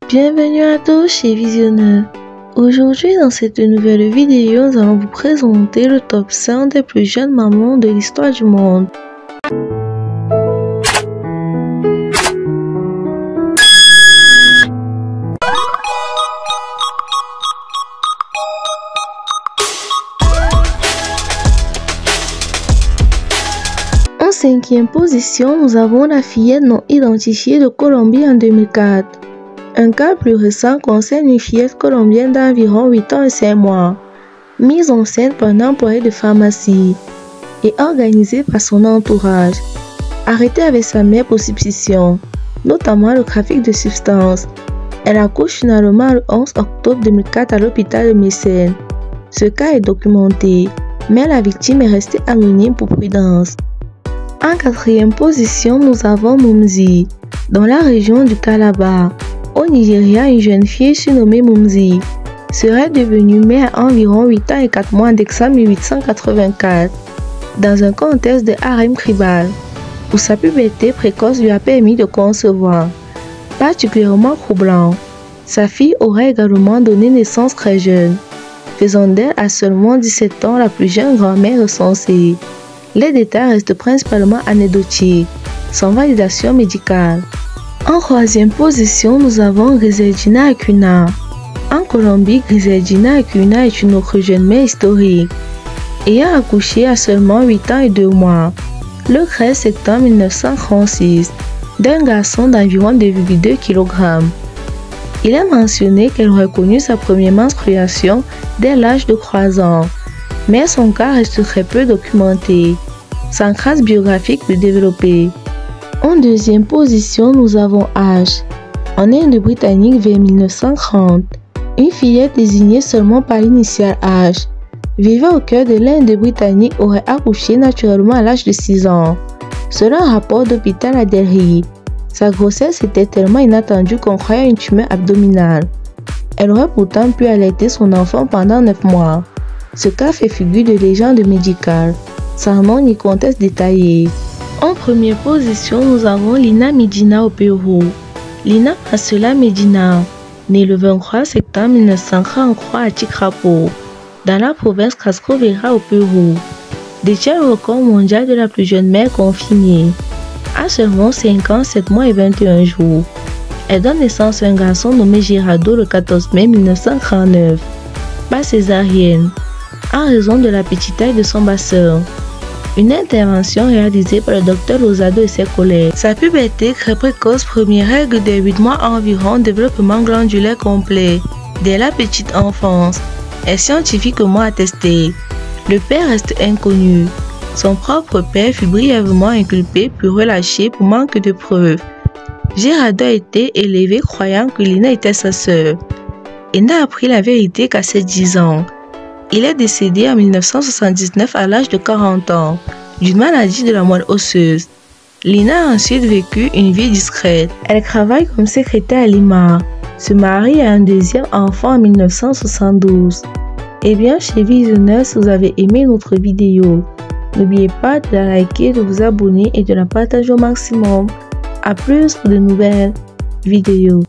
Bienvenue à tous chez Visionneur. Aujourd'hui dans cette nouvelle vidéo, nous allons vous présenter le top 5 des plus jeunes mamans de l'histoire du monde. En 5e position, nous avons la fillette non identifiée de Colombie en 2004. Un cas plus récent concerne une fillette colombienne d'environ 8 ans et 5 mois, mise enceinte par un employé de pharmacie et organisée par son entourage. Arrêtée avec sa mère pour substitution, notamment le trafic de substances, elle accouche finalement le 11 octobre 2004 à l'hôpital de Mécène. Ce cas est documenté, mais la victime est restée anonyme pour prudence. En 4e position, nous avons Mumzi, dans la région du Calabar. Au Nigeria, une jeune fille surnommée Mumzi serait devenue mère à environ 8 ans et 4 mois en décembre 1884, dans un contexte de harem tribal, où sa puberté précoce lui a permis de concevoir. Particulièrement troublant, sa fille aurait également donné naissance très jeune, faisant d'elle à seulement 17 ans la plus jeune grand-mère recensée. Les détails restent principalement anecdotiques, sans validation médicale. En 3e position, nous avons Griseldina Acuna. En Colombie, Griseldina Acuna est une autre jeune mère historique, ayant accouché à seulement 8 ans et 2 mois, le 13 septembre 1936, d'un garçon d'environ 2,2 kg. Il est mentionné qu'elle aurait connu sa première menstruation dès l'âge de 3 ans, mais son cas reste très peu documenté, sans trace biographique plus développée. En 2e position, nous avons H. En Inde britannique vers 1930, une fillette désignée seulement par l'initiale H, vivant au cœur de l'Inde britannique, aurait accouché naturellement à l'âge de 6 ans, selon un rapport d'hôpital à Delhi. Sa grossesse était tellement inattendue qu'on croyait à une tumeur abdominale. Elle aurait pourtant pu allaiter son enfant pendant 9 mois. Ce cas fait figure de légende médicale, sans nom ni contexte détaillé. En première position, nous avons Lina Medina au Pérou. Lina Marcela Medina, née le 23 septembre 1943 à Chicrapo, dans la province Casco Vera au Pérou, détient le record mondial de la plus jeune mère confinée. À seulement 5 ans, 7 mois et 21 jours, elle donne naissance à un garçon nommé Gerardo le 14 mai 1939, par césarienne, en raison de la petite taille de son bassin. Une intervention réalisée par le docteur Lozado et ses collègues. Sa puberté très précoce, première règle de 8 mois environ, développement glandulaire complet dès la petite enfance, est scientifiquement attestée. Le père reste inconnu. Son propre père fut brièvement inculpé puis relâché pour manque de preuves. Gerardo a été élevé croyant que Lina était sa sœur et n'a appris la vérité qu'à ses 10 ans. Il est décédé en 1979 à l'âge de 40 ans, d'une maladie de la moelle osseuse. Lina a ensuite vécu une vie discrète. Elle travaille comme secrétaire à Lima, se marie et a un 2e enfant en 1972. Et bien, chez Visionneur, si vous avez aimé notre vidéo, n'oubliez pas de la liker, de vous abonner et de la partager au maximum. A plus pour de nouvelles vidéos.